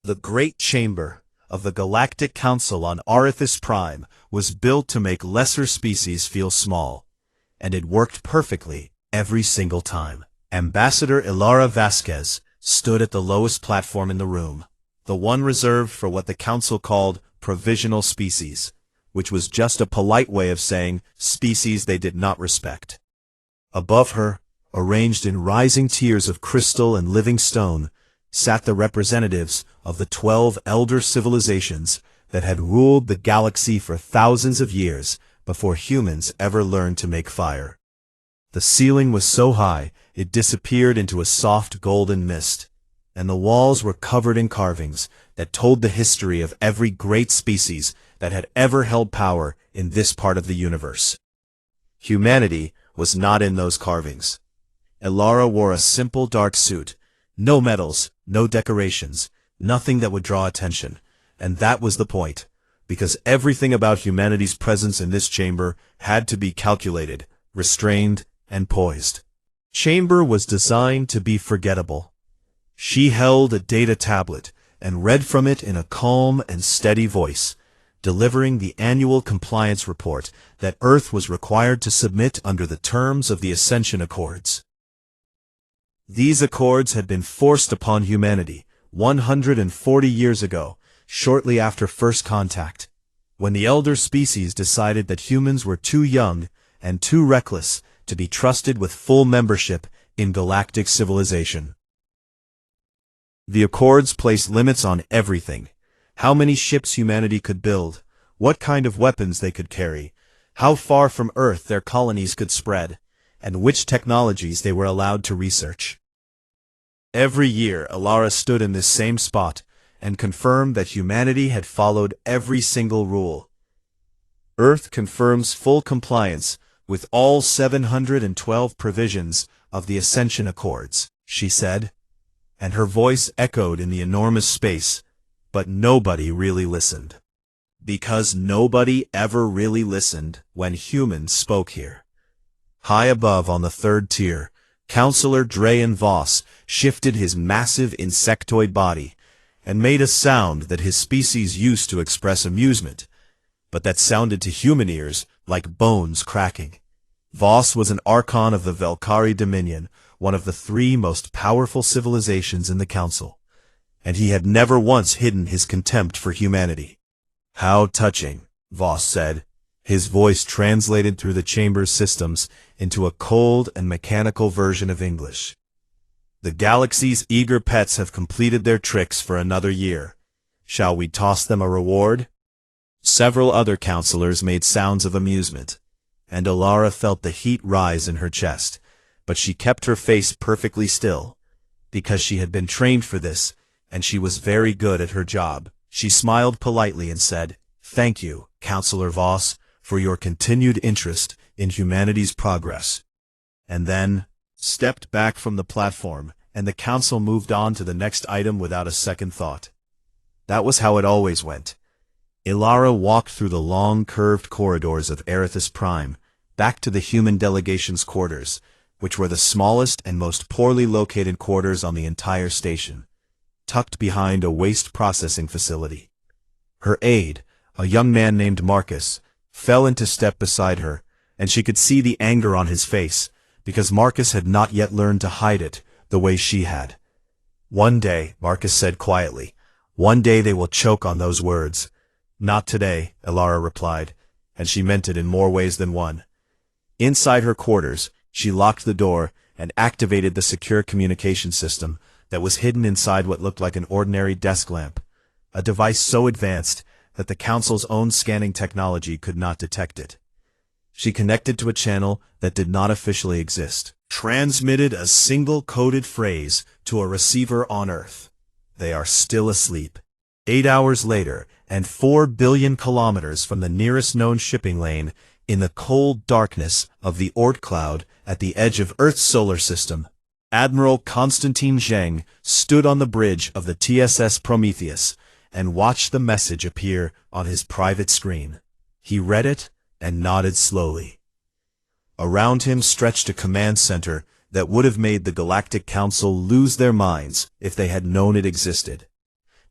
The Great Chamber of the Galactic Council on Arethus Prime was built to make lesser species feel small, and it worked perfectly every single time. Ambassador Ilara Vasquez stood at the lowest platform in the room, the one reserved for what the council called provisional species, which was just a polite way of saying species they did not respect. Above her, arranged in rising tiers of crystal and living stone, sat the representatives of the 12 elder civilizations that had ruled the galaxy for thousands of years before humans ever learned to make fire. The ceiling was so high it disappeared into a soft golden mist, and the walls were covered in carvings that told the history of every great species that had ever held power in this part of the universe. Humanity was not in those carvings. Ilara wore a simple dark suit, no medals, no decorations, nothing that would draw attention, and that was the point, because everything about humanity's presence in this chamber had to be calculated, restrained, and poised. Chamber was designed to be forgettable. She held a data tablet and read from it in a calm and steady voice, delivering the annual compliance report that Earth was required to submit under the terms of the Ascension Accords. These accords had been forced upon humanity 140 years ago, shortly after first contact, when the elder species decided that humans were too young and too reckless to be trusted with full membership in galactic civilization. The accords placed limits on everything: how many ships humanity could build, what kind of weapons they could carry, how far from Earth their colonies could spread, and which technologies they were allowed to research. Every year, Ilara stood in this same spot and confirmed that humanity had followed every single rule. Earth confirms full compliance with all 712 provisions of the Ascension Accords, she said, and her voice echoed in the enormous space, but nobody really listened. Because nobody ever really listened when humans spoke here. High above on the third tier, Counselor Drayan Voss shifted his massive insectoid body and made a sound that his species used to express amusement, but that sounded to human ears like bones cracking. Voss was an Archon of the Velkari Dominion, one of the 3 most powerful civilizations in the Council, and he had never once hidden his contempt for humanity. "How touching," Voss said, his voice translated through the chamber's systems into a cold and mechanical version of English. "The galaxy's eager pets have completed their tricks for another year. Shall we toss them a reward?" Several other counselors made sounds of amusement, and Ilara felt the heat rise in her chest, but she kept her face perfectly still, because she had been trained for this, and she was very good at her job. She smiled politely and said, "Thank you, Counselor Voss, for your continued interest in humanity's progress," and then stepped back from the platform, and the council moved on to the next item without a second thought. That was how it always went. Ilara walked through the long, curved corridors of Arethus Prime, back to the human delegation's quarters, which were the smallest and most poorly located quarters on the entire station, tucked behind a waste processing facility. Her aide, a young man named Marcus, fell into step beside her, and she could see the anger on his face, because Marcus had not yet learned to hide it the way she had. "One day," Marcus said quietly, "one day they will choke on those words." "Not today," Ilara replied, and she meant it in more ways than one. Inside her quarters, she locked the door and activated the secure communication system that was hidden inside what looked like an ordinary desk lamp, a device so advanced that the Council's own scanning technology could not detect it. She connected to a channel that did not officially exist, transmitted a single coded phrase to a receiver on Earth. "They are still asleep." 8 hours later, and 4 billion kilometers from the nearest known shipping lane, in the cold darkness of the Oort cloud at the edge of Earth's solar system, Admiral Konstantin Zheng stood on the bridge of the TSS Prometheus and watched the message appear on his private screen. He read it and nodded slowly. Around him stretched a command center that would have made the Galactic Council lose their minds if they had known it existed.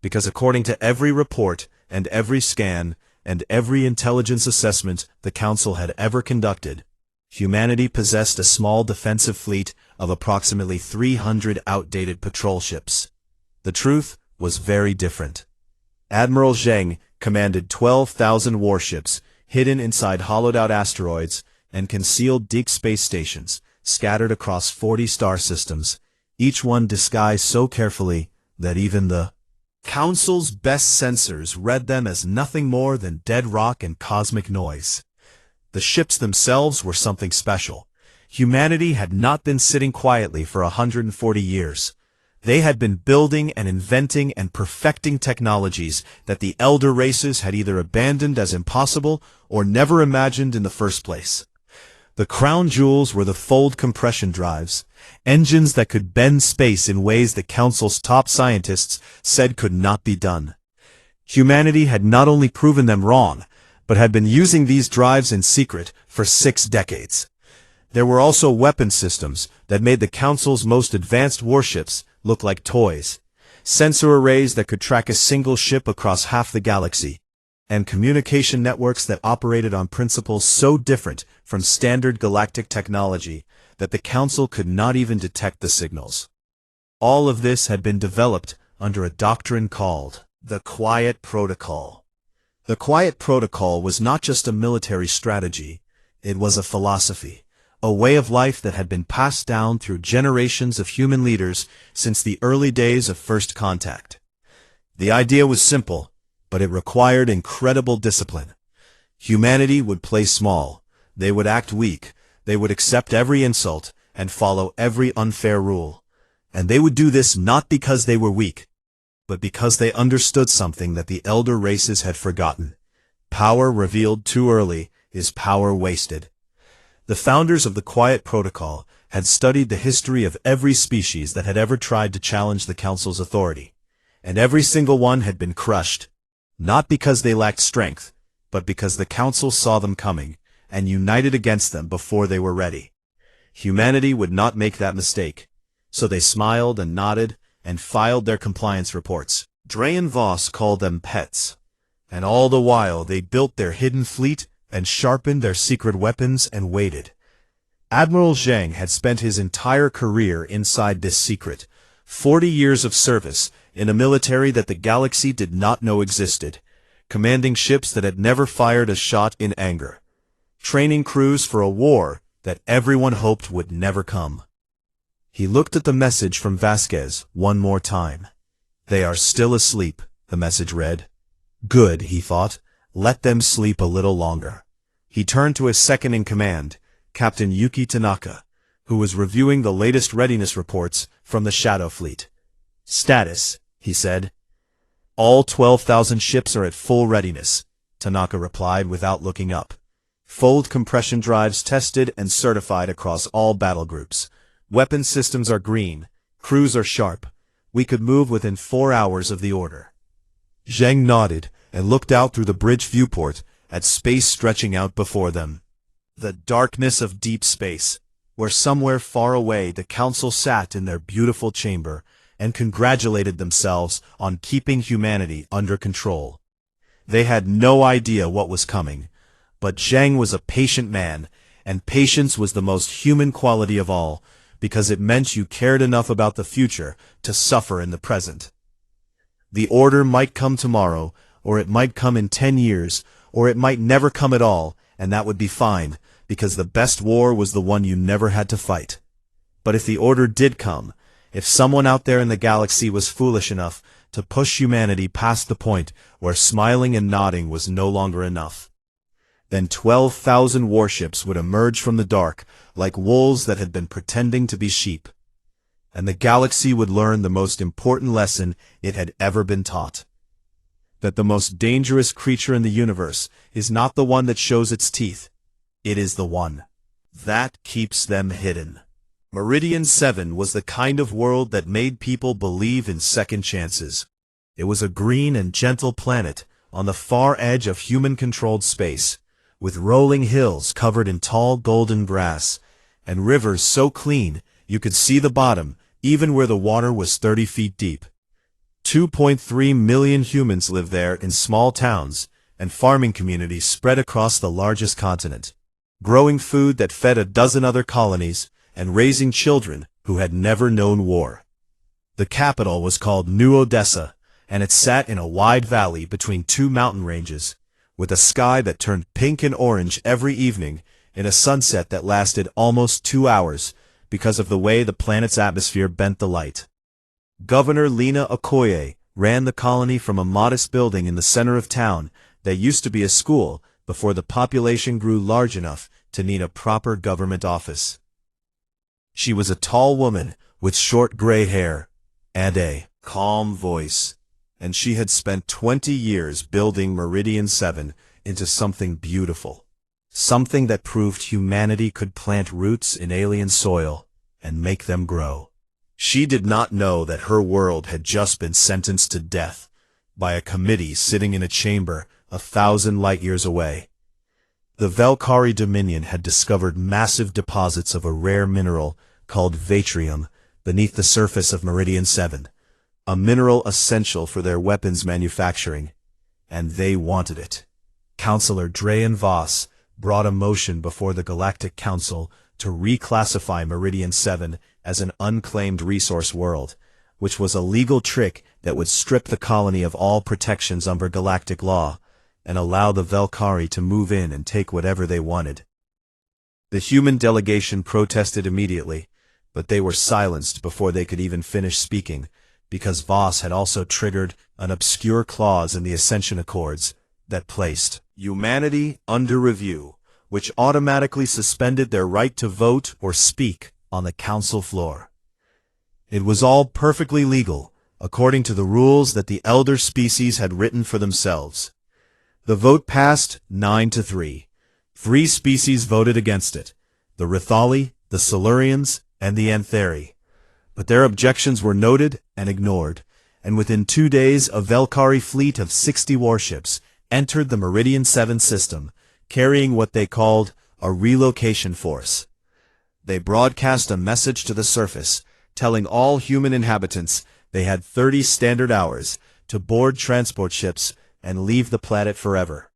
because according to every report and every scan and every intelligence assessment the Council had ever conducted, humanity possessed a small defensive fleet of approximately 300 outdated patrol ships. The truth was very different. Admiral Zheng commanded 12,000 warships hidden inside hollowed-out asteroids and concealed deep space stations scattered across 40 star systems, each one disguised so carefully that even the Council's best sensors read them as nothing more than dead rock and cosmic noise. The ships themselves were something special. Humanity had not been sitting quietly for 140 years. They had been building and inventing and perfecting technologies that the elder races had either abandoned as impossible or never imagined in the first place. The crown jewels were the fold compression drives, engines that could bend space in ways the Council's top scientists said could not be done. Humanity had not only proven them wrong, but had been using these drives in secret for 6 decades. There were also weapon systems that made the Council's most advanced warships look like toys, sensor arrays that could track a single ship across half the galaxy, and communication networks that operated on principles so different from standard galactic technology that the Council could not even detect the signals. All of this had been developed under a doctrine called the Quiet Protocol. The Quiet Protocol was not just a military strategy, it was a philosophy, a way of life that had been passed down through generations of human leaders since the early days of first contact. The idea was simple, but it required incredible discipline. Humanity would play small, they would act weak, they would accept every insult and follow every unfair rule. And they would do this not because they were weak, but because they understood something that the elder races had forgotten. Power revealed too early is power wasted. The founders of the Quiet Protocol had studied the history of every species that had ever tried to challenge the Council's authority, and every single one had been crushed, not because they lacked strength, but because the Council saw them coming and united against them before they were ready. Humanity would not make that mistake, so they smiled and nodded and filed their compliance reports. Drayan Voss called them pets, and all the while they built their hidden fleet and sharpened their secret weapons and waited. Admiral Zheng had spent his entire career inside this secret, 40 years of service in a military that the galaxy did not know existed, commanding ships that had never fired a shot in anger, training crews for a war that everyone hoped would never come. He looked at the message from Vasquez one more time. "They are still asleep," the message read. Good, he thought. Let them sleep a little longer. He turned to his second-in-command, Captain Yuki Tanaka, who was reviewing the latest readiness reports from the Shadow Fleet. "Status," he said. "All 12,000 ships are at full readiness," Tanaka replied without looking up. "Fold compression drives tested and certified across all battle groups. Weapon systems are green. Crews are sharp. We could move within 4 hours of the order." Zheng nodded and looked out through the bridge viewport at space stretching out before them. The darkness of deep space, where somewhere far away the Council sat in their beautiful chamber and congratulated themselves on keeping humanity under control. They had no idea what was coming, but Zheng was a patient man, and patience was the most human quality of all, because it meant you cared enough about the future to suffer in the present. The order might come tomorrow, or it might come in 10 years, or it might never come at all, and that would be fine, because the best war was the one you never had to fight. But if the order did come, if someone out there in the galaxy was foolish enough to push humanity past the point where smiling and nodding was no longer enough, then 12,000 warships would emerge from the dark like wolves that had been pretending to be sheep. And the galaxy would learn the most important lesson it had ever been taught. That the most dangerous creature in the universe is not the one that shows its teeth. It is the one that keeps them hidden. Meridian 7 was the kind of world that made people believe in second chances. It was a green and gentle planet on the far edge of human-controlled space, with rolling hills covered in tall golden grass, and rivers so clean you could see the bottom even where the water was 30 feet deep. 2.3 million humans live there in small towns and farming communities spread across the largest continent, growing food that fed a dozen other colonies and raising children who had never known war. The capital was called New Odessa, and it sat in a wide valley between two mountain ranges, with a sky that turned pink and orange every evening in a sunset that lasted almost 2 hours because of the way the planet's atmosphere bent the light. Governor Lena Okoye ran the colony from a modest building in the center of town that used to be a school before the population grew large enough to need a proper government office. She was a tall woman with short gray hair and a calm voice, and she had spent 20 years building Meridian 7 into something beautiful, something that proved humanity could plant roots in alien soil and make them grow. She did not know that her world had just been sentenced to death by a committee sitting in a chamber 1,000 light-years away. The Valkyrie Dominion had discovered massive deposits of a rare mineral called Vatrium beneath the surface of Meridian 7, a mineral essential for their weapons manufacturing, and they wanted it. Councillor Drayan Voss brought a motion before the Galactic Council to reclassify Meridian 7 as an unclaimed resource world, which was a legal trick that would strip the colony of all protections under galactic law and allow the Valkyrie to move in and take whatever they wanted. The human delegation protested immediately, but they were silenced before they could even finish speaking, because Voss had also triggered an obscure clause in the Ascension Accords that placed humanity under review, which automatically suspended their right to vote or speak on the council floor. It was all perfectly legal, according to the rules that the elder species had written for themselves. The vote passed 9-3. 3 species voted against it: the Rithali, the Silurians, and the Antheri. But their objections were noted and ignored, and within 2 days a Valkyrie fleet of 60 warships entered the Meridian 7 system, carrying what they called a relocation force. They broadcast a message to the surface, telling all human inhabitants they had 30 standard hours to board transport ships and leave the planet forever.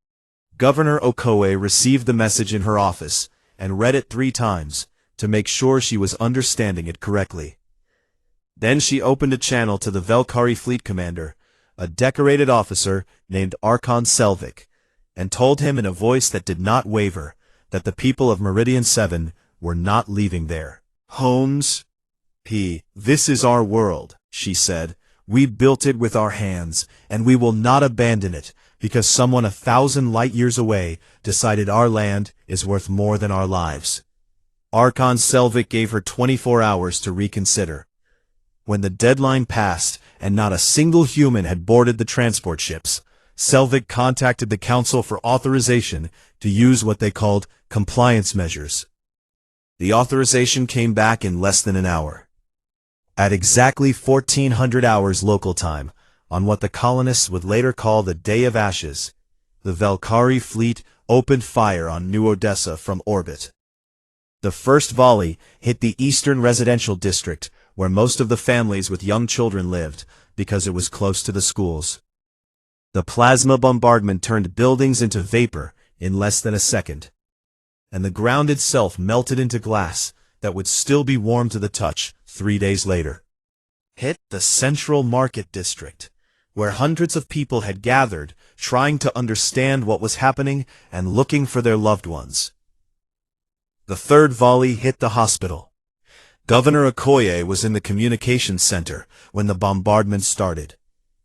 Governor Okoye received the message in her office and read it 3 times to make sure she was understanding it correctly. Then she opened a channel to the Valkyrie fleet commander, a decorated officer named Archon Selvik, and told him in a voice that did not waver that the people of Meridian 7 were not leaving their homes. This is our world, she said. We built it with our hands, and we will not abandon it because someone 1,000 light-years away decided our land is worth more than our lives. Archon Selvik gave her 24 hours to reconsider. When the deadline passed and not a single human had boarded the transport ships, Selvik contacted the council for authorization to use what they called compliance measures. The authorization came back in less than an hour. At exactly 1400 hours local time, on what the colonists would later call the Day of Ashes, the Valkyrie fleet opened fire on New Odessa from orbit. The first volley hit the eastern residential district, where most of the families with young children lived, because it was close to the schools. The plasma bombardment turned buildings into vapor in less than a second, and the ground itself melted into glass that would still be warm to the touch 3 days later. Hit the central market district, where hundreds of people had gathered, trying to understand what was happening and looking for their loved ones. The third volley hit the hospital. Governor Okoye was in the communications center when the bombardment started,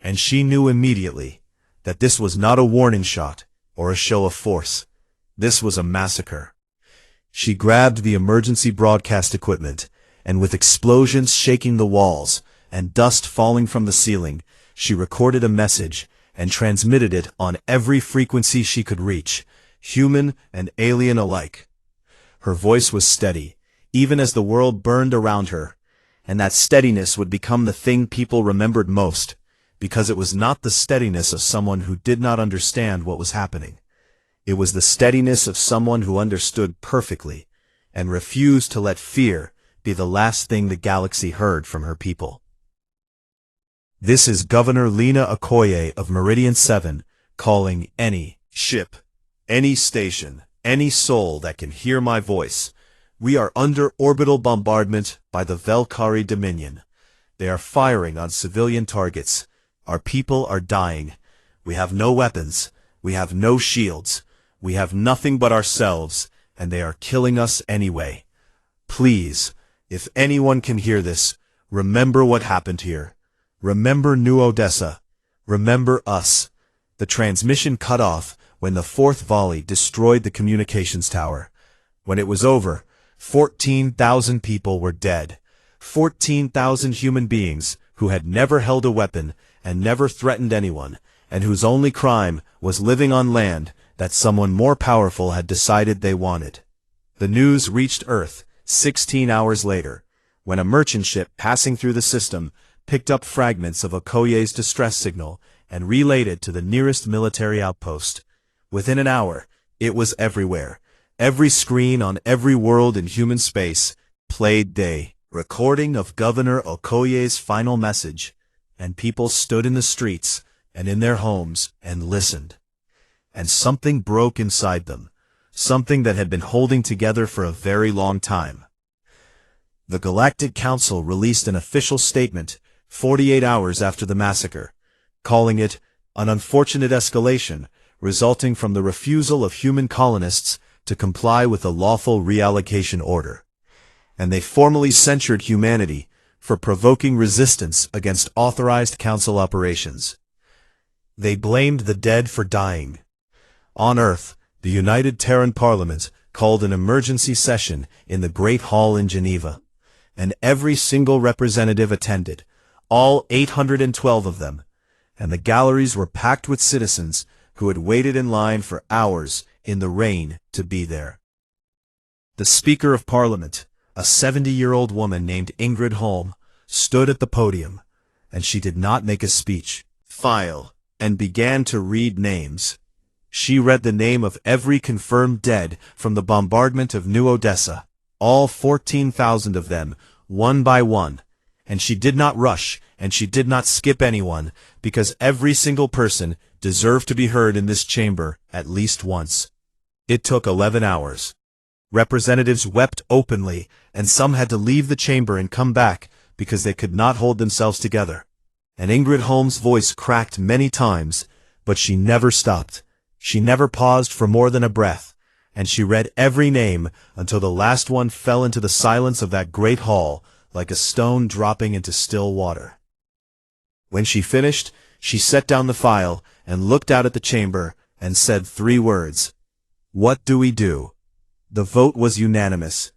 and she knew immediately that this was not a warning shot or a show of force. This was a massacre. She grabbed the emergency broadcast equipment, and with explosions shaking the walls and dust falling from the ceiling, she recorded a message and transmitted it on every frequency she could reach, human and alien alike. Her voice was steady, even as the world burned around her, and that steadiness would become the thing people remembered most, because it was not the steadiness of someone who did not understand what was happening. It was the steadiness of someone who understood perfectly and refused to let fear be the last thing the galaxy heard from her people. This is Governor Lena Okoye of Meridian 7, calling any ship, any station, any soul that can hear my voice. We are under orbital bombardment by the Velkari Dominion. They are firing on civilian targets. Our people are dying. We have no weapons. We have no shields. We have nothing but ourselves, and they are killing us anyway. Please, if anyone can hear this, remember what happened here. Remember New Odessa. Remember us. The transmission cut off when the fourth volley destroyed the communications tower. When it was over, 14,000 people were dead. 14,000 human beings who had never held a weapon and never threatened anyone, and whose only crime was living on land that someone more powerful had decided they wanted. The news reached Earth 16 hours later, when a merchant ship passing through the system picked up fragments of Okoye's distress signal and relayed it to the nearest military outpost. Within an hour, it was everywhere. Every screen on every world in human space played the recording of Governor Okoye's final message, and people stood in the streets and in their homes and listened. And something broke inside them, something that had been holding together for a very long time. The Galactic Council released an official statement 48 hours after the massacre, calling it an unfortunate escalation resulting from the refusal of human colonists to comply with the lawful reallocation order. And they formally censured humanity for provoking resistance against authorized council operations. They blamed the dead for dying. On Earth, the United Terran Parliament called an emergency session in the Great Hall in Geneva, and every single representative attended, all 812 of them, and the galleries were packed with citizens who had waited in line for hours in the rain to be there. The Speaker of Parliament, a 70-year-old woman named Ingrid Holm, stood at the podium, and she did not make a speech, file, and began to read names. She read the name of every confirmed dead from the bombardment of New Odessa, all 14,000 of them, one by one, and she did not rush, and she did not skip anyone, because every single person deserved to be heard in this chamber at least once. It took 11 hours. Representatives wept openly, and some had to leave the chamber and come back because they could not hold themselves together. And Ingrid Holm's voice cracked many times, but she never stopped. She never paused for more than a breath, and she read every name until the last one fell into the silence of that great hall like a stone dropping into still water. When she finished, she set down the file and looked out at the chamber and said 3 words. What do we do? The vote was unanimous.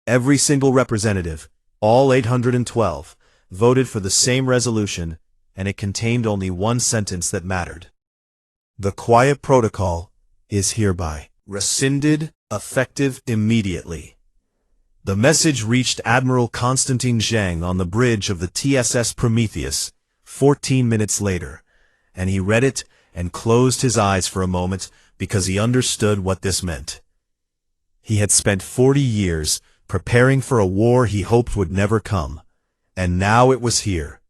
Every single representative, all 812, voted for the same resolution, and it contained only one sentence that mattered. The quiet protocol is hereby rescinded, effective immediately. The message reached Admiral Konstantin Zhang on the bridge of the TSS Prometheus 14 minutes later, and he read it and closed his eyes for a moment because he understood what this meant. He had spent 40 years preparing for a war he hoped would never come, and now it was here.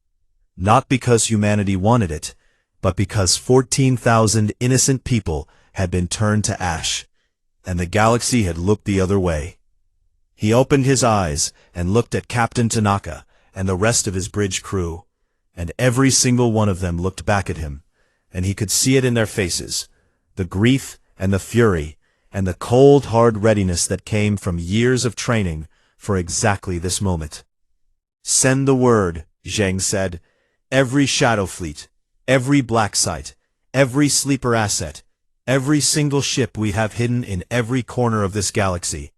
Not because humanity wanted it, but because 14,000 innocent people had been turned to ash, and the galaxy had looked the other way. He opened his eyes and looked at Captain Tanaka and the rest of his bridge crew, and every single one of them looked back at him, and he could see it in their faces, the grief and the fury, and the cold, hard readiness that came from years of training for exactly this moment. Send the word, Zhang said. Every shadow fleet, every black site, every sleeper asset, every single ship we have hidden in every corner of this galaxy.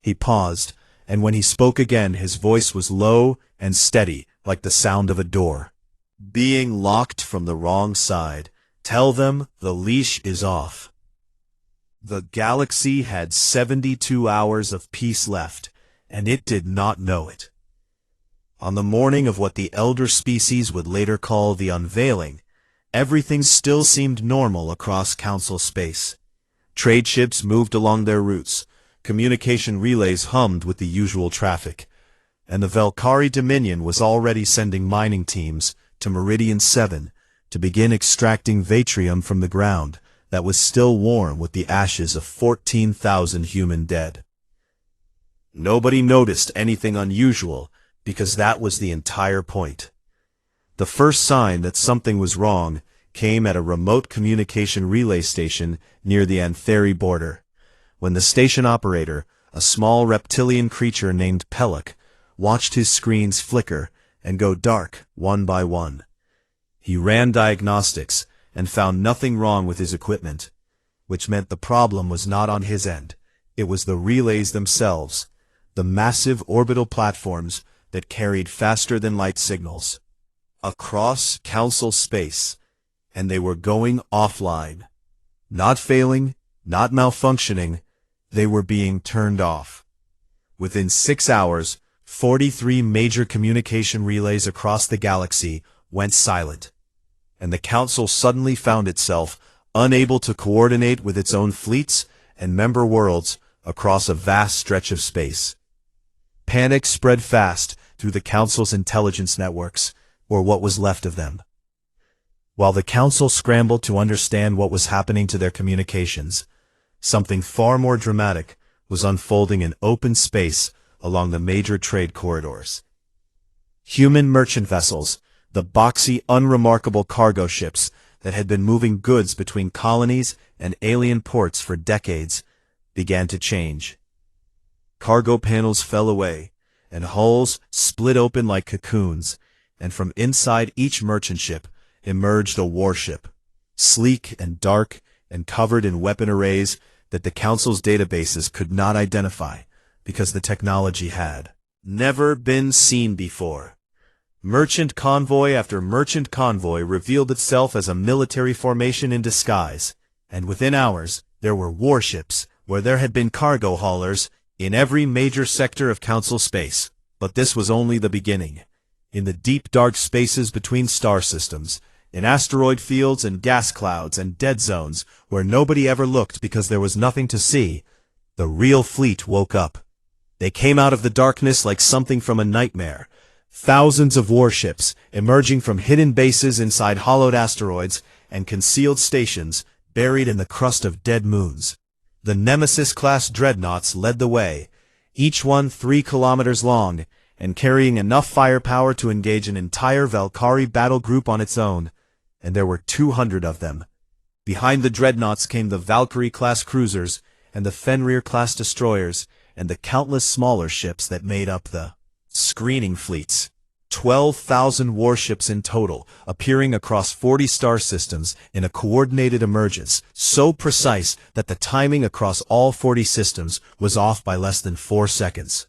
He paused, and when he spoke again his voice was low and steady like the sound of a door. Being locked from the wrong side, tell them the leash is off. The galaxy had 72 hours of peace left, and it did not know it. On the morning of what the elder species would later call the unveiling, everything still seemed normal across Council space. Trade ships moved along their routes, communication relays hummed with the usual traffic, and the Velkari Dominion was already sending mining teams to Meridian 7 to begin extracting Vatrium from the ground that was still warm with the ashes of 14,000 human dead. Nobody noticed anything unusual because that was the entire point. The first sign that something was wrong came at a remote communication relay station near the Antheri border, when the station operator, a small reptilian creature named Pelak, watched his screens flicker and go dark one by one. He ran diagnostics and found nothing wrong with his equipment, which meant the problem was not on his end. It was the relays themselves, the massive orbital platforms that carried faster-than-light signals across Council space, and they were going offline. Not failing, not malfunctioning, they were being turned off. Within 6 hours, 43 major communication relays across the galaxy went silent, and the Council suddenly found itself unable to coordinate with its own fleets and member worlds across a vast stretch of space. Panic spread fast through the Council's intelligence networks, or what was left of them. While the Council scrambled to understand what was happening to their communications, something far more dramatic was unfolding in open space along the major trade corridors. Human merchant vessels, the boxy, unremarkable cargo ships that had been moving goods between colonies and alien ports for decades, began to change. Cargo panels fell away, and hulls split open like cocoons, and from inside each merchant ship emerged a warship, sleek and dark and covered in weapon arrays that the Council's databases could not identify because the technology had never been seen before. Merchant convoy after merchant convoy revealed itself as a military formation in disguise, and within hours there were warships where there had been cargo haulers in every major sector of Council space. But this was only the beginning. In the deep dark spaces between star systems, in asteroid fields and gas clouds and dead zones where nobody ever looked because there was nothing to see, the real fleet woke up. They came out of the darkness like something from a nightmare. Thousands of warships emerging from hidden bases inside hollowed asteroids and concealed stations buried in the crust of dead moons. The Nemesis-class dreadnoughts led the way, each one 3 kilometers long, and carrying enough firepower to engage an entire Valkyrie battle group on its own, and there were 200 of them. Behind the dreadnoughts came the Valkyrie-class cruisers, and the Fenrir-class destroyers, and the countless smaller ships that made up the screening fleets. 12,000 warships in total, appearing across 40 star systems in a coordinated emergence, so precise that the timing across all 40 systems was off by less than 4 seconds.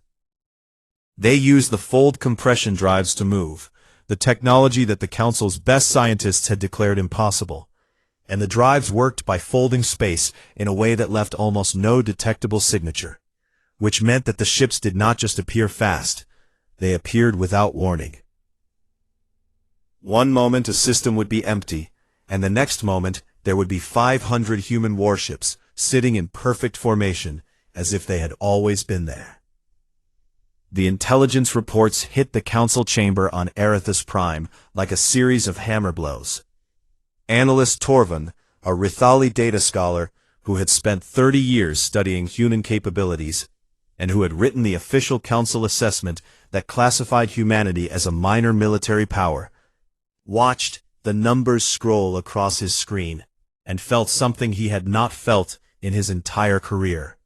They used the fold compression drives to move, the technology that the Council's best scientists had declared impossible. And the drives worked by folding space in a way that left almost no detectable signature, which meant that the ships did not just appear fast, they appeared without warning. One moment a system would be empty, and the next moment there would be 500 human warships sitting in perfect formation, as if they had always been there. The intelligence reports hit the Council chamber on Arethus Prime like a series of hammer blows. Analyst Torvin, a Rithali data scholar who had spent 30 years studying human capabilities, and who had written the official Council assessment that classified humanity as a minor military power, watched the numbers scroll across his screen, and felt something he had not felt in his entire career.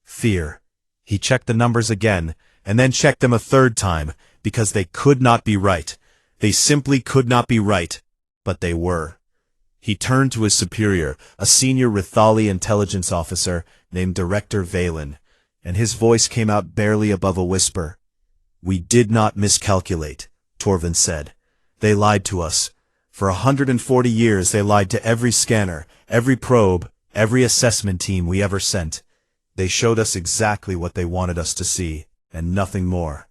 Fear. He checked the numbers again, and then checked them a third time, because they could not be right. They simply could not be right, but they were. He turned to his superior, a senior Rithali intelligence officer named Director Valen, and his voice came out barely above a whisper. "We did not miscalculate," Torvin said. "They lied to us. For 140 years they lied to every scanner, every probe, every assessment team we ever sent. They showed us exactly what they wanted us to see, and nothing more."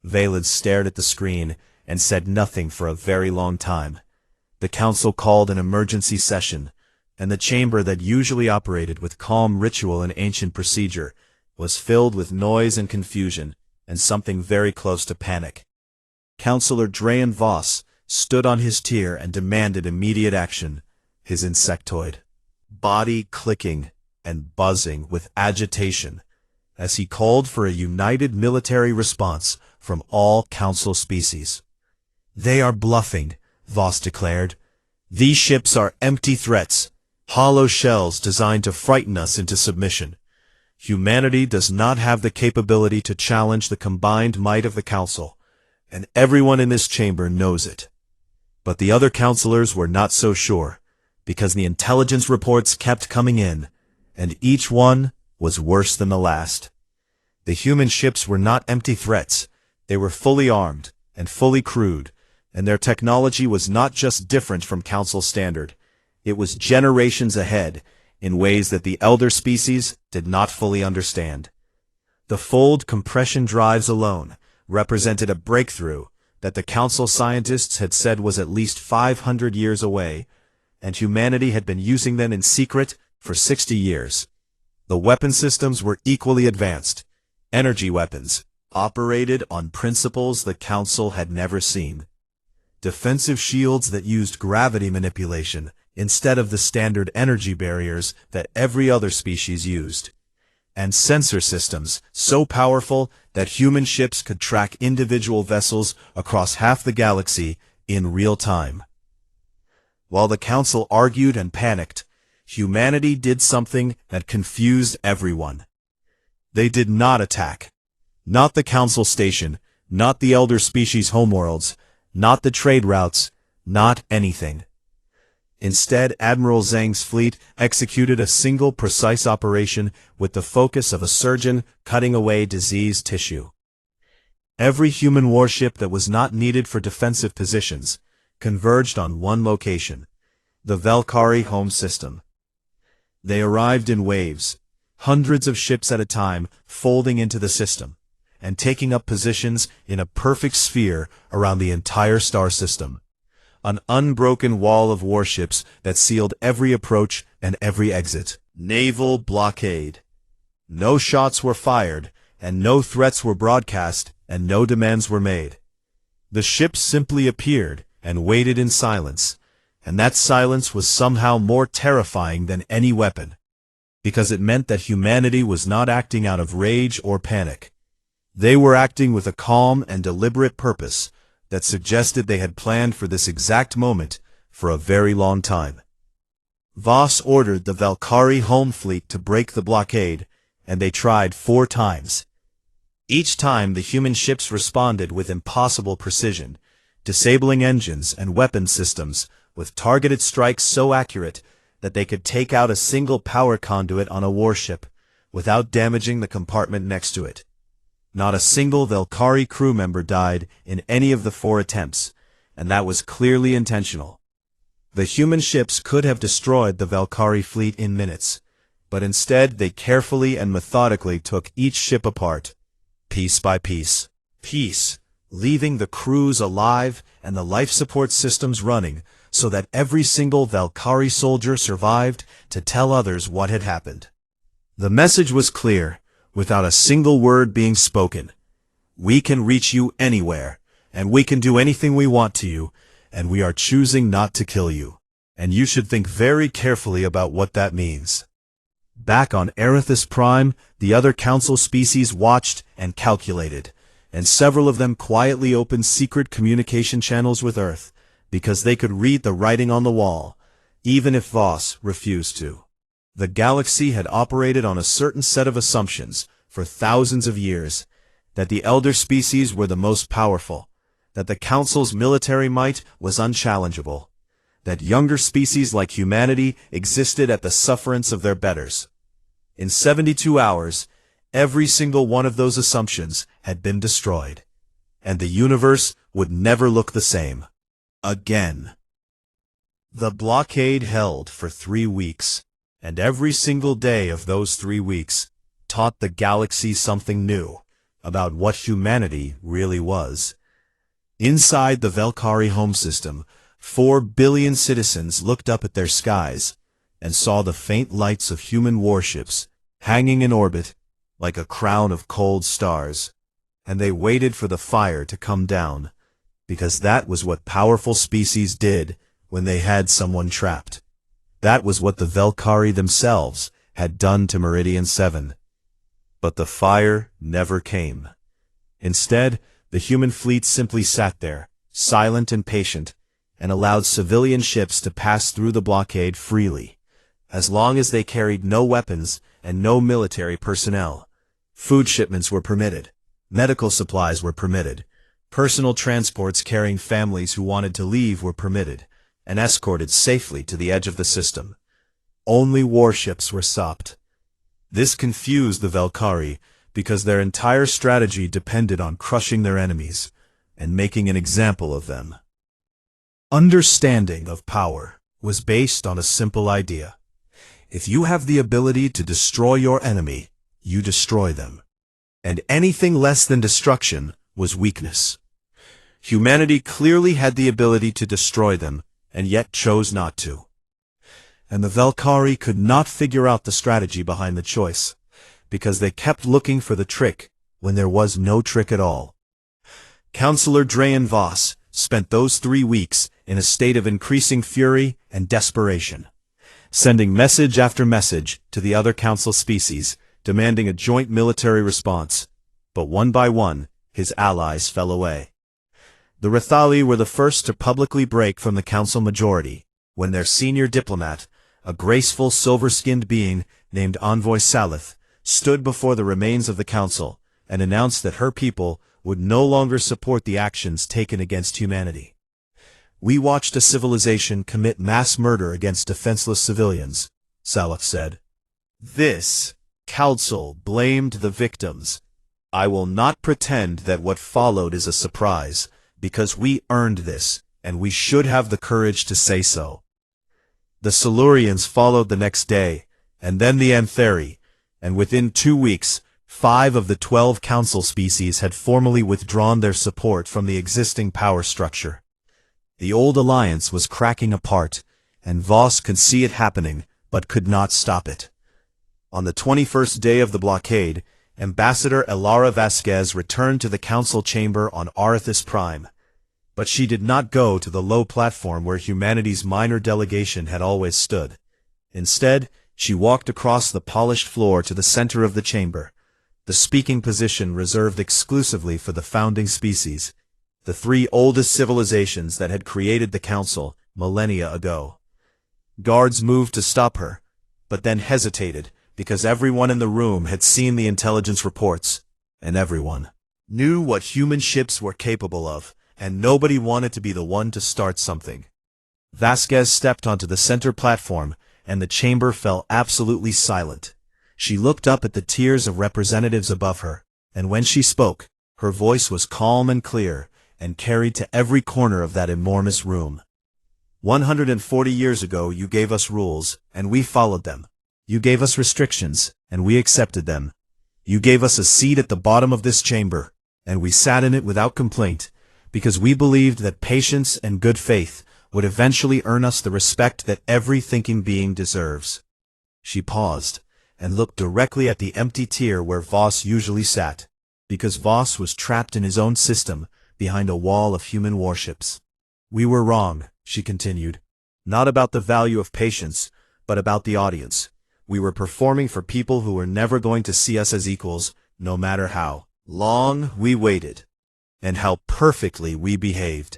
Valen stared at the screen and said nothing for a very long time. The Council called an emergency session, and the chamber that usually operated with calm ritual and ancient procedure was filled with noise and confusion, and something very close to panic. Councillor Drayan Voss stood on his tier and demanded immediate action, his insectoid body clicking and buzzing with agitation as he called for a united military response from all Council species. "They are bluffing," Voss declared. "These ships are empty threats, hollow shells designed to frighten us into submission. Humanity does not have the capability to challenge the combined might of the Council, and everyone in this chamber knows it." But the other counselors were not so sure, because the intelligence reports kept coming in, and each one was worse than the last. The human ships were not empty threats. They were fully armed and fully crewed, and their technology was not just different from Council standard. It was generations ahead in ways that the elder species did not fully understand. The fold compression drives alone represented a breakthrough that the Council scientists had said was at least 500 years away, and humanity had been using them in secret for 60 years. The weapon systems were equally advanced. Energy weapons, operated on principles the Council had never seen. Defensive shields that used gravity manipulation instead of the standard energy barriers that every other species used. And sensor systems so powerful that human ships could track individual vessels across half the galaxy in real time. While the Council argued and panicked, humanity did something that confused everyone. They did not attack. Not the Council station, not the elder species homeworlds, not the trade routes, not anything. Instead, Admiral Zhang's fleet executed a single precise operation with the focus of a surgeon cutting away diseased tissue. Every human warship that was not needed for defensive positions converged on one location, the Valkyrie home system. They arrived in waves, hundreds of ships at a time folding into the system, and taking up positions in a perfect sphere around the entire star system. An unbroken wall of warships that sealed every approach and every exit. Naval blockade. No shots were fired, and no threats were broadcast, and no demands were made. The ships simply appeared and waited in silence, and that silence was somehow more terrifying than any weapon, because it meant that humanity was not acting out of rage or panic. They were acting with a calm and deliberate purpose that suggested they had planned for this exact moment for a very long time. Voss ordered the Valkyrie home fleet to break the blockade, and they tried 4 times. Each time the human ships responded with impossible precision, disabling engines and weapon systems with targeted strikes so accurate that they could take out a single power conduit on a warship without damaging the compartment next to it. Not a single Valkyrie crew member died in any of the 4 attempts, and that was clearly intentional. The human ships could have destroyed the Valkyrie fleet in minutes, but instead they carefully and methodically took each ship apart, piece by piece, leaving the crews alive and the life support systems running so that every single Valkyrie soldier survived to tell others what had happened. The message was clear, without a single word being spoken. We can reach you anywhere, and we can do anything we want to you, and we are choosing not to kill you. And you should think very carefully about what that means. Back on Arethys Prime, the other Council species watched and calculated, and several of them quietly opened secret communication channels with Earth, because they could read the writing on the wall, even if Voss refused to. The galaxy had operated on a certain set of assumptions for thousands of years, that the elder species were the most powerful, that the Council's military might was unchallengeable, that younger species like humanity existed at the sufferance of their betters. In 72 hours, every single one of those assumptions had been destroyed, and the universe would never look the same again. The blockade held for 3 weeks, and every single day of those 3 weeks taught the galaxy something new about what humanity really was. Inside the Valkyrie home system, 4 billion citizens looked up at their skies and saw the faint lights of human warships hanging in orbit like a crown of cold stars, and they waited for the fire to come down, because that was what powerful species did when they had someone trapped. That was what the Velkari themselves had done to Meridian 7. But the fire never came. Instead, the human fleet simply sat there, silent and patient, and allowed civilian ships to pass through the blockade freely. As long as they carried no weapons and no military personnel, food shipments were permitted, medical supplies were permitted, personal transports carrying families who wanted to leave were permitted, and escorted safely to the edge of the system. Only warships were stopped. This confused the Velkari, because their entire strategy depended on crushing their enemies and making an example of them. Understanding of power was based on a simple idea. If you have the ability to destroy your enemy, you destroy them. And anything less than destruction was weakness. Humanity clearly had the ability to destroy them, and yet chose not to. And the Velkari could not figure out the strategy behind the choice, because they kept looking for the trick when there was no trick at all. Counselor Drayan Voss spent those 3 weeks in a state of increasing fury and desperation, sending message after message to the other council species, demanding a joint military response. But one by one, his allies fell away. The Rethali were the first to publicly break from the council majority, when their senior diplomat, a graceful silver-skinned being named Envoy Salith, stood before the remains of the council and announced that her people would no longer support the actions taken against humanity. "We watched a civilization commit mass murder against defenseless civilians," Salith said. "This council blamed the victims. I will not pretend that what followed is a surprise, because we earned this, and we should have the courage to say so." The Silurians followed the next day, and then the Antheri, and within 2 weeks, 5 of the 12 council species had formally withdrawn their support from the existing power structure. The old alliance was cracking apart, and Voss could see it happening, but could not stop it. On the 21st day of the blockade, Ambassador Elara Vasquez returned to the council chamber on Arithis Prime, but she did not go to the low platform where humanity's minor delegation had always stood. Instead, she walked across the polished floor to the center of the chamber, the speaking position reserved exclusively for the founding species, the 3 oldest civilizations that had created the council millennia ago. Guards moved to stop her, but then hesitated, because everyone in the room had seen the intelligence reports, and everyone knew what human ships were capable of, and nobody wanted to be the one to start something. Vasquez stepped onto the center platform, and the chamber fell absolutely silent. She looked up at the tiers of representatives above her, and when she spoke, her voice was calm and clear, and carried to every corner of that enormous room. 140 years ago you gave us rules, and we followed them. You gave us restrictions, and we accepted them. You gave us a seat at the bottom of this chamber, and we sat in it without complaint, because we believed that patience and good faith would eventually earn us the respect that every thinking being deserves. She paused, and looked directly at the empty tier where Voss usually sat, because Voss was trapped in his own system behind a wall of human warships. "We were wrong," she continued. "Not about the value of patience, but about the audience. We were performing for people who were never going to see us as equals, no matter how long we waited, and how perfectly we behaved."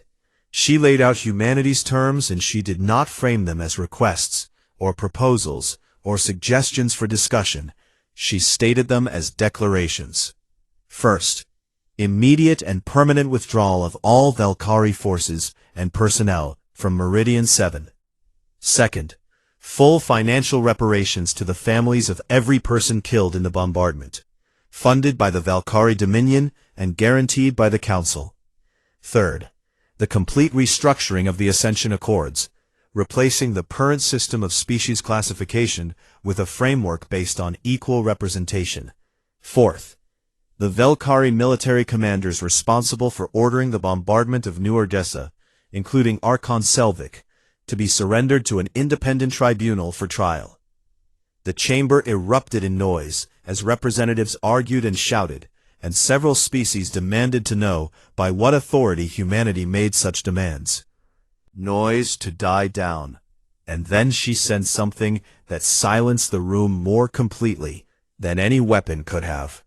She laid out humanity's terms, and she did not frame them as requests, or proposals, or suggestions for discussion. She stated them as declarations. First, immediate and permanent withdrawal of all Velkari forces and personnel from Meridian 7. Second, full financial reparations to the families of every person killed in the bombardment, funded by the Velkari Dominion and guaranteed by the Council. Third, the complete restructuring of the Ascension Accords, replacing the current system of species classification with a framework based on equal representation. Fourth, the Velkari military commanders responsible for ordering the bombardment of New Ordessa, including Archon Selvik, to be surrendered to an independent tribunal for trial. The chamber erupted in noise as representatives argued and shouted, and several species demanded to know by what authority humanity made such demands. Noise to die down, and then she sent something that silenced the room more completely than any weapon could have.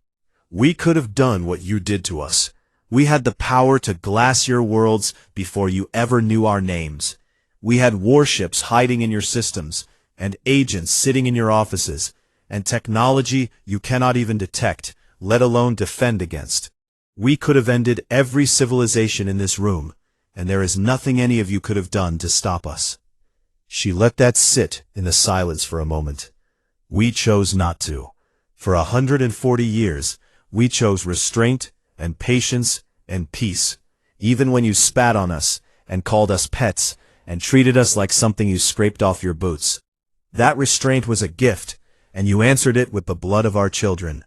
We could have done what you did to us. We had the power to glass your worlds before you ever knew our names. We had warships hiding in your systems, and agents sitting in your offices, and technology you cannot even detect, let alone defend against. We could have ended every civilization in this room, and there is nothing any of you could have done to stop us. She let that sit in the silence for a moment. We chose not to. For 140 years, we chose restraint and patience and peace, even when you spat on us and called us pets and treated us like something you scraped off your boots. That restraint was a gift, and you answered it with the blood of our children.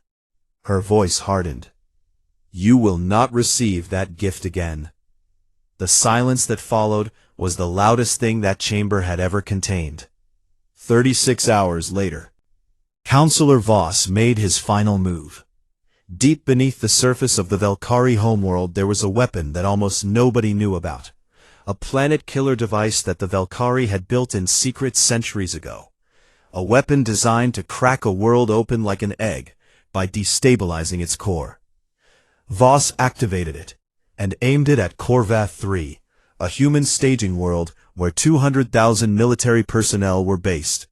Her voice hardened. You will not receive that gift again. The silence that followed was the loudest thing that chamber had ever contained. 36 hours later, Counselor Voss made his final move. Deep beneath the surface of the Valkyrie homeworld there was a weapon that almost nobody knew about. A planet-killer device that the Valkyrie had built in secret centuries ago. A weapon designed to crack a world open like an egg by destabilizing its core. Voss activated it and aimed it at Korvath 3, a human staging world where 200,000 military personnel were based.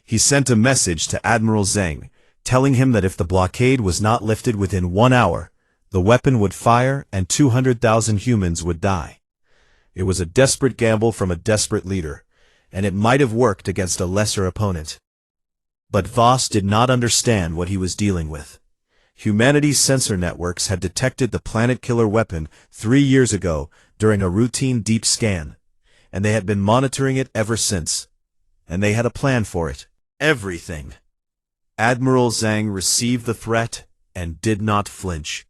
He sent a message to Admiral Zeng, telling him that if the blockade was not lifted within 1 hour, the weapon would fire and 200,000 humans would die. It was a desperate gamble from a desperate leader, and it might have worked against a lesser opponent. But Voss did not understand what he was dealing with. Humanity's sensor networks had detected the planet-killer weapon 3 years ago during a routine deep scan, and they had been monitoring it ever since. And they had a plan for it. Everything. Admiral Zhang received the threat and did not flinch.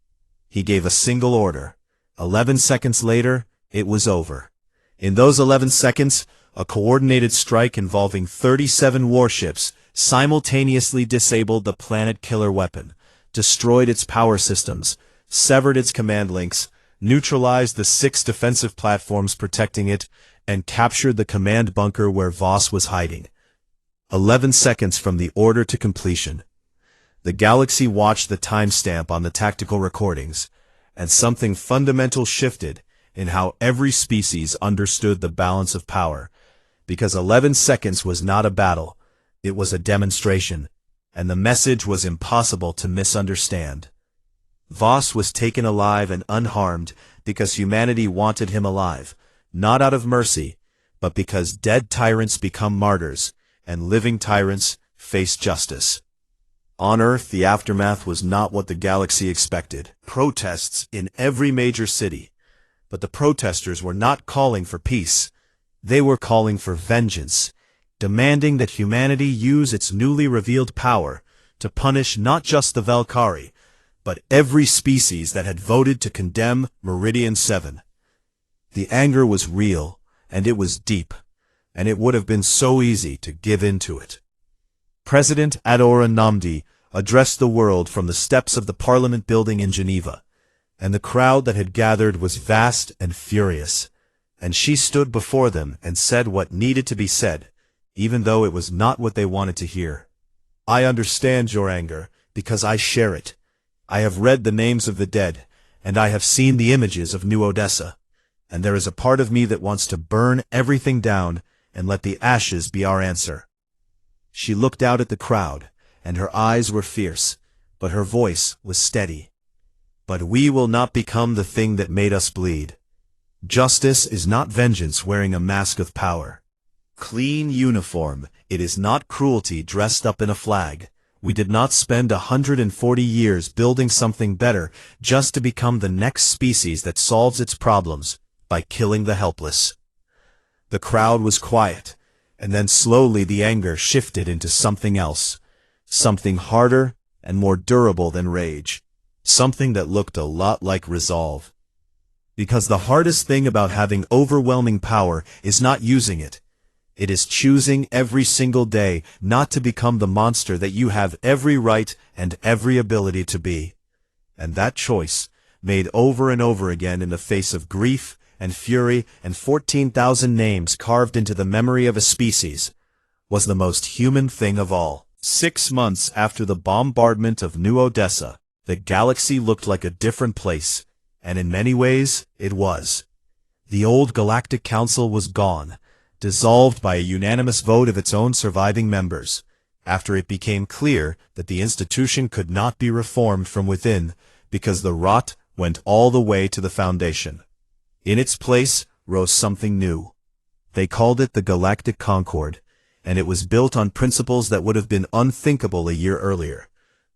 He gave a single order. 11 seconds later, it was over. In those 11 seconds, a coordinated strike involving 37 warships simultaneously disabled the planet-killer weapon, destroyed its power systems, severed its command links, neutralized the 6 defensive platforms protecting it, and captured the command bunker where Voss was hiding. 11 seconds from the order to completion. The galaxy watched the timestamp on the tactical recordings, and something fundamental shifted in how every species understood the balance of power, because 11 seconds was not a battle, it was a demonstration, and the message was impossible to misunderstand. Voss was taken alive and unharmed because humanity wanted him alive, not out of mercy, but because dead tyrants become martyrs, and living tyrants face justice. On Earth, the aftermath was not what the galaxy expected. Protests in every major city. But the protesters were not calling for peace. They were calling for vengeance, demanding that humanity use its newly revealed power to punish not just the Valkyrie, but every species that had voted to condemn Meridian 7. The anger was real, and it was deep, and it would have been so easy to give in to it. President Adora Namdi addressed the world from the steps of the Parliament building in Geneva, and the crowd that had gathered was vast and furious, and she stood before them and said what needed to be said, even though it was not what they wanted to hear. I understand your anger, because I share it. I have read the names of the dead, and I have seen the images of New Odessa, and there is a part of me that wants to burn everything down and let the ashes be our answer. She looked out at the crowd, and her eyes were fierce, but her voice was steady. But we will not become the thing that made us bleed. Justice is not vengeance wearing a mask of power. Clean uniform, it is not cruelty dressed up in a flag. We did not spend 140 years building something better just to become the next species that solves its problems by killing the helpless. The crowd was quiet, and then slowly the anger shifted into something else, something harder and more durable than rage, something that looked a lot like resolve. Because the hardest thing about having overwhelming power is not using it. It is choosing every single day not to become the monster that you have every right and every ability to be. And that choice, made over and over again in the face of grief and fury and 14,000 names carved into the memory of a species, was the most human thing of all. 6 months after the bombardment of New Odessa, the galaxy looked like a different place, and in many ways, it was. The old Galactic Council was gone, dissolved by a unanimous vote of its own surviving members, after it became clear that the institution could not be reformed from within because the rot went all the way to the foundation. In its place rose something new. They called it the Galactic Concord, and it was built on principles that would have been unthinkable a year earlier.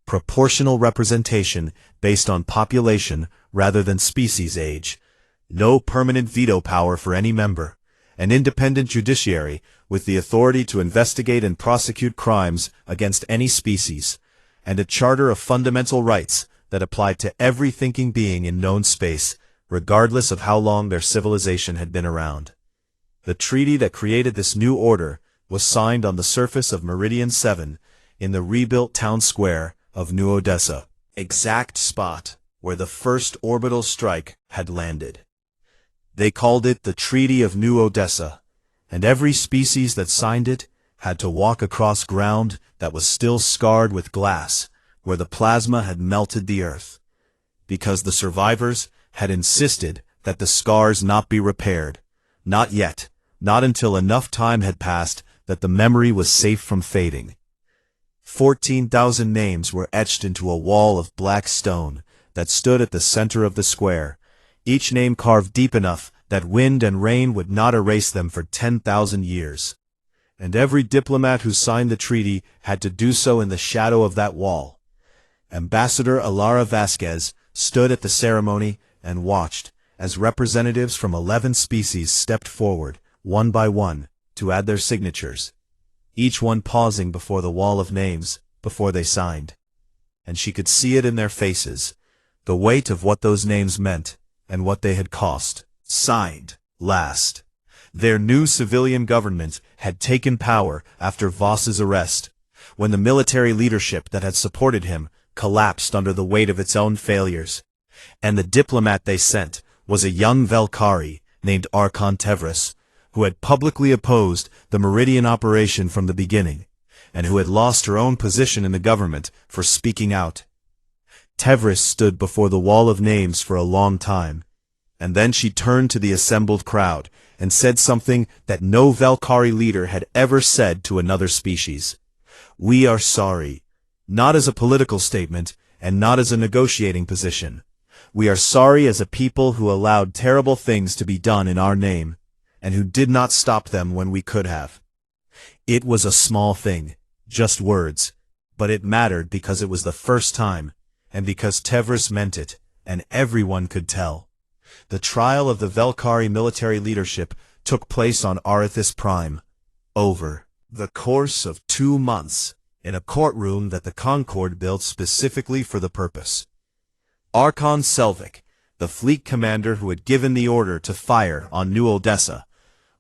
Proportional representation based on population rather than species age. No permanent veto power for any member. An independent judiciary with the authority to investigate and prosecute crimes against any species. And a charter of fundamental rights that applied to every thinking being in known space, regardless of how long their civilization had been around. The treaty that created this new order was signed on the surface of Meridian 7 in the rebuilt town square of New Odessa, exact spot where the first orbital strike had landed. They called it the Treaty of New Odessa, and every species that signed it had to walk across ground that was still scarred with glass, where the plasma had melted the earth, because the survivors had insisted that the scars not be repaired. Not yet, not until enough time had passed that the memory was safe from fading. 14,000 names were etched into a wall of black stone that stood at the center of the square, each name carved deep enough that wind and rain would not erase them for 10,000 years. And every diplomat who signed the treaty had to do so in the shadow of that wall. Ambassador Alara Vasquez stood at the ceremony and watched as representatives from 11 species stepped forward, one by one, to add their signatures, each one pausing before the wall of names before they signed. And she could see it in their faces, the weight of what those names meant and what they had cost. Signed last. Their new civilian government had taken power after Voss's arrest, when the military leadership that had supported him collapsed under the weight of its own failures. And the diplomat they sent was a young Velkari named Archon Tevris, who had publicly opposed the Meridian operation from the beginning, and who had lost her own position in the government for speaking out. Tevris stood before the wall of names for a long time, and then she turned to the assembled crowd and said something that no Velkari leader had ever said to another species. "We are sorry," not as a political statement and not as a negotiating position. "We are sorry as a people who allowed terrible things to be done in our name, and who did not stop them when we could have." It was a small thing, just words, but it mattered because it was the first time, and because Tevris meant it, and everyone could tell. The trial of the Velkari military leadership took place on Arithis Prime, over the course of 2 months, in a courtroom that the Concord built specifically for the purpose. Archon Selvik, the fleet commander who had given the order to fire on New Odessa,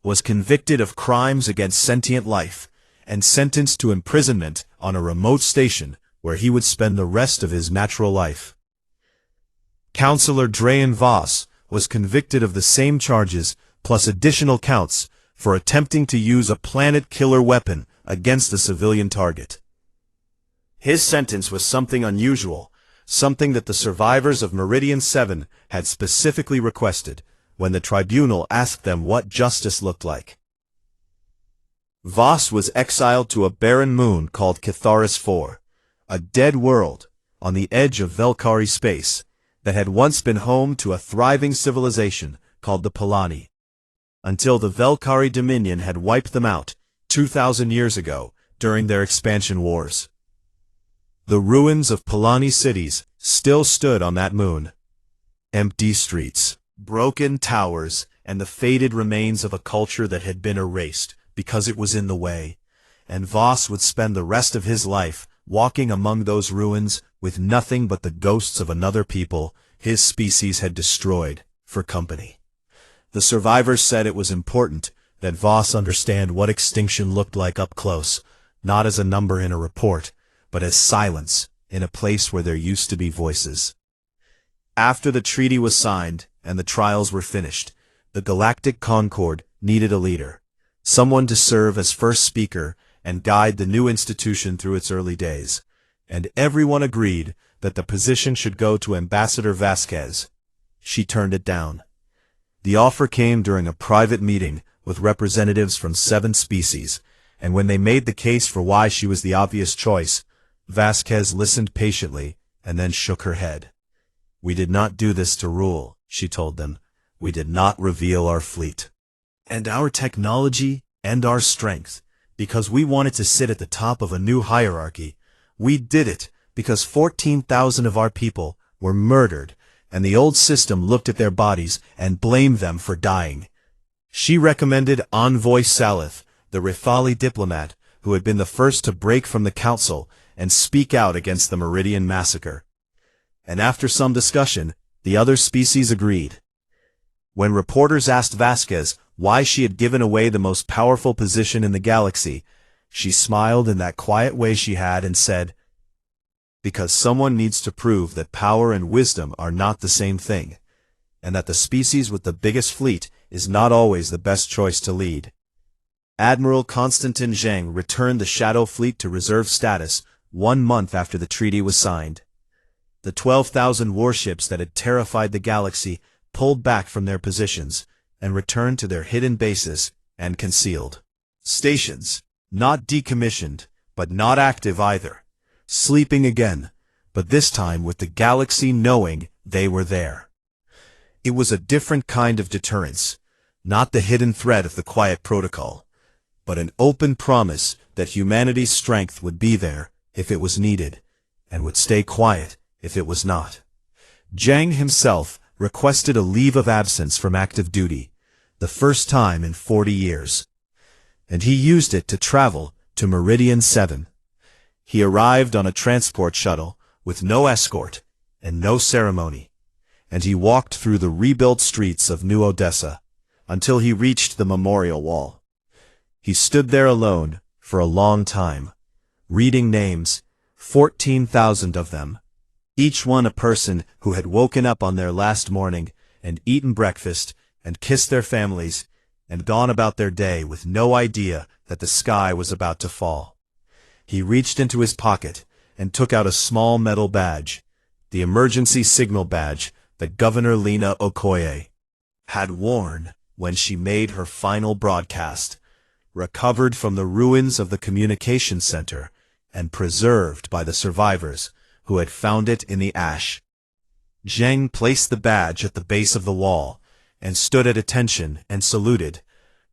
was convicted of crimes against sentient life and sentenced to imprisonment on a remote station where he would spend the rest of his natural life. Counselor Drayan Voss was convicted of the same charges plus additional counts for attempting to use a planet-killer weapon against a civilian target. His sentence was something unusual, something that the survivors of Meridian 7 had specifically requested when the tribunal asked them what justice looked like. Voss was exiled to a barren moon called Catharis 4, a dead world on the edge of Velkari space that had once been home to a thriving civilization called the Polani, until the Velkari Dominion had wiped them out 2,000 years ago during their expansion wars. The ruins of Polani cities still stood on that moon. Empty streets, broken towers, and the faded remains of a culture that had been erased because it was in the way, and Voss would spend the rest of his life walking among those ruins with nothing but the ghosts of another people his species had destroyed for company. The survivors said it was important that Voss understand what extinction looked like up close, not as a number in a report, but as silence in a place where there used to be voices. After the treaty was signed and the trials were finished, the Galactic Concord needed a leader, someone to serve as first speaker and guide the new institution through its early days, and everyone agreed that the position should go to Ambassador Vasquez. She turned it down. The offer came during a private meeting with representatives from 7 species, and when they made the case for why she was the obvious choice, Vasquez listened patiently and then shook her head. "We did not do this to rule," she told them. "We did not reveal our fleet and our technology and our strength because we wanted to sit at the top of a new hierarchy. We did it because 14,000 of our people were murdered, and the old system looked at their bodies and blamed them for dying." She recommended Envoy Salith, the Rithali diplomat, who had been the first to break from the council and speak out against the Meridian massacre. And after some discussion, the other species agreed. When reporters asked Vasquez why she had given away the most powerful position in the galaxy, she smiled in that quiet way she had and said, "Because someone needs to prove that power and wisdom are not the same thing, and that the species with the biggest fleet is not always the best choice to lead." Admiral Constantin Zheng returned the Shadow Fleet to reserve status 1 month after the treaty was signed. The 12,000 warships that had terrified the galaxy pulled back from their positions and returned to their hidden bases and concealed stations, not decommissioned, but not active either, sleeping again, but this time with the galaxy knowing they were there. It was a different kind of deterrence, not the hidden threat of the Quiet Protocol, but an open promise that humanity's strength would be there if it was needed, and would stay quiet if it was not. Zhang himself requested a leave of absence from active duty, the first time in 40 years. And he used it to travel to Meridian 7. He arrived on a transport shuttle with no escort and no ceremony, and he walked through the rebuilt streets of New Odessa until he reached the memorial wall. He stood there alone for a long time, reading names, 14,000 of them, each one a person who had woken up on their last morning and eaten breakfast and kissed their families and gone about their day with no idea that the sky was about to fall. He reached into his pocket and took out a small metal badge, the emergency signal badge that Governor Lena Okoye had worn when she made her final broadcast, recovered from the ruins of the communication center and preserved by the survivors who had found it in the ash. Zheng placed the badge at the base of the wall and stood at attention and saluted,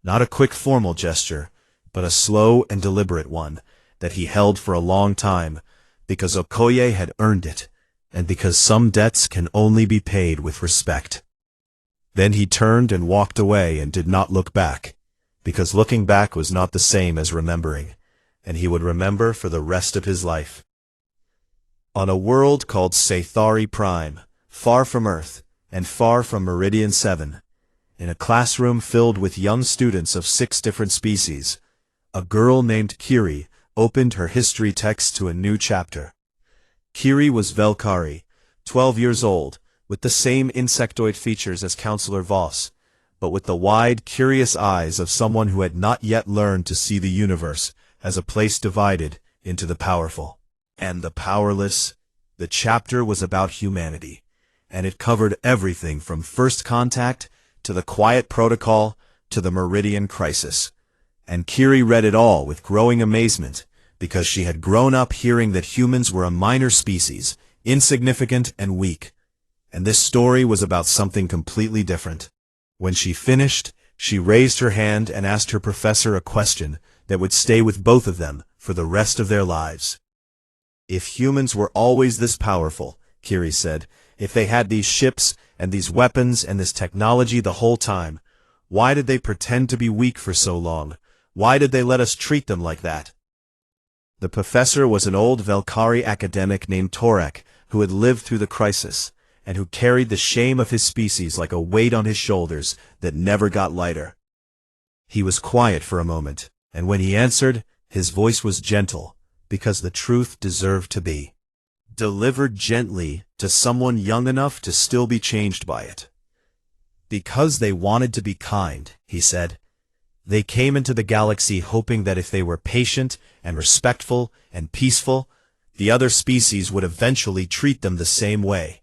not a quick formal gesture, but a slow and deliberate one that he held for a long time, because Okoye had earned it, and because some debts can only be paid with respect. Then he turned and walked away and did not look back, because looking back was not the same as remembering, and he would remember for the rest of his life. On a world called Seythari Prime, far from Earth, and far from Meridian 7, in a classroom filled with young students of 6 different species, a girl named Kiri opened her history text to a new chapter. Kiri was Velkari, 12 years old, with the same insectoid features as Counselor Voss, but with the wide, curious eyes of someone who had not yet learned to see the universe as a place divided into the powerful and the powerless. The chapter was about humanity, and it covered everything from first contact to the Quiet Protocol to the Meridian Crisis. And Kiri read it all with growing amazement, because she had grown up hearing that humans were a minor species, insignificant and weak. And this story was about something completely different. When she finished, she raised her hand and asked her professor a question that would stay with both of them for the rest of their lives. "If humans were always this powerful," Kiri said, "if they had these ships and these weapons and this technology the whole time, why did they pretend to be weak for so long? Why did they let us treat them like that?" The professor was an old Velkari academic named Torek, who had lived through the crisis, and who carried the shame of his species like a weight on his shoulders that never got lighter. He was quiet for a moment, and when he answered, his voice was gentle, because the truth deserved to be. delivered gently to someone young enough to still be changed by it. Because they wanted to be kind, he said. They came into the galaxy hoping that if they were patient and respectful and peaceful, the other species would eventually treat them the same way.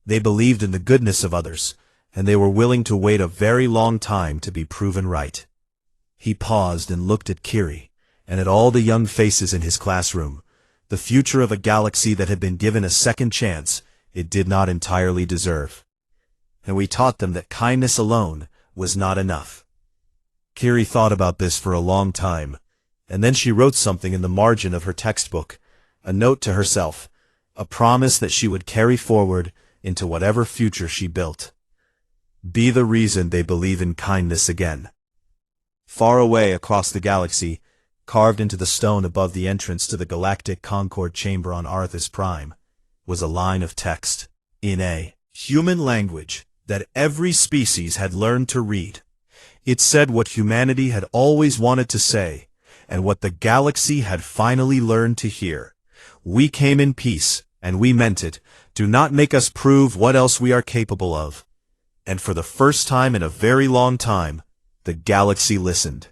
They believed in the goodness of others, and they were willing to wait a very long time to be proven right. He paused and looked at Kiri, and at all the young faces in his classroom, the future of a galaxy that had been given a second chance it did not entirely deserve. And we taught them that kindness alone was not enough. Kiri thought about this for a long time, and then she wrote something in the margin of her textbook, a note to herself, a promise that she would carry forward into whatever future she built. Be the reason they believe in kindness again. Far away across the galaxy, carved into the stone above the entrance to the Galactic Concord Chamber on Arthas Prime, was a line of text, in a human language that every species had learned to read. It said what humanity had always wanted to say, and what the galaxy had finally learned to hear. We came in peace, and we meant it. Do not make us prove what else we are capable of. And for the first time in a very long time, the galaxy listened.